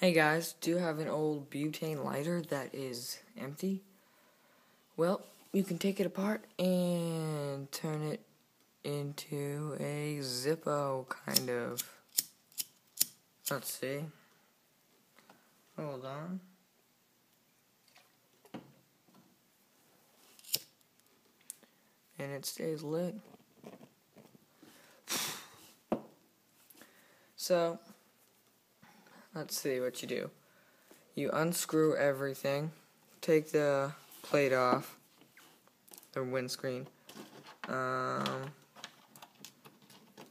Hey guys, do you have an old butane lighter that is empty? Well, you can take it apart and turn it into a Zippo, kind of. Let's see. Hold on. And it stays lit. So, let's see what you do. You unscrew everything, take the plate off, the windscreen,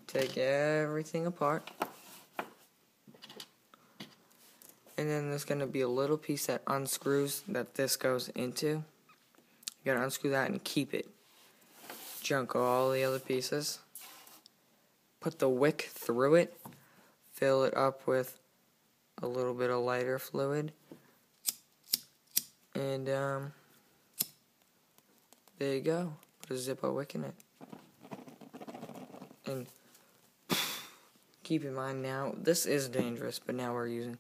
take everything apart, and then there's going to be a little piece that unscrews that this goes into. You got to unscrew that and keep it. Junk all the other pieces. Put the wick through it, fill it up with a little bit of lighter fluid, and there you go. Put a Zippo wick in it. And keep in mind now, this is dangerous, but now we're using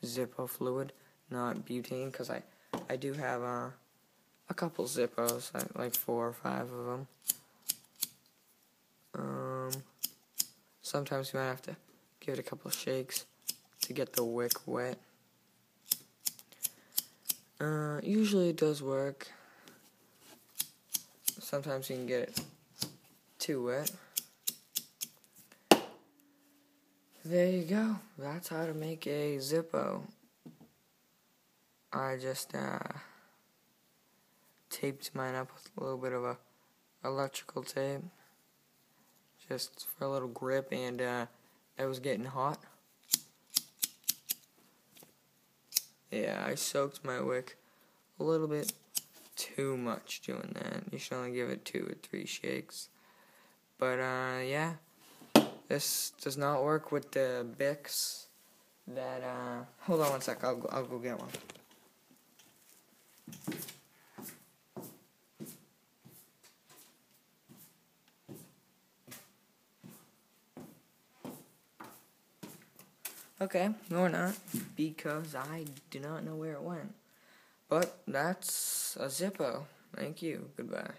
Zippo fluid, not butane, because I do have a couple Zippos, like 4 or 5 of them. Sometimes you might have to give it a couple of shakes to get the wick wet. Usually it does work. Sometimes you can get it too wet. There you go. That's how to make a Zippo. I just taped mine up with a little bit of electrical tape, just for a little grip, and it was getting hot. Yeah, I soaked my wick a little bit too much doing that. You should only give it 2 or 3 shakes. But yeah, this does not work with the Bics. That hold on one sec. I'll go get one. Okay, no we're not, because I do not know where it went. But that's a Zippo. Thank you. Goodbye.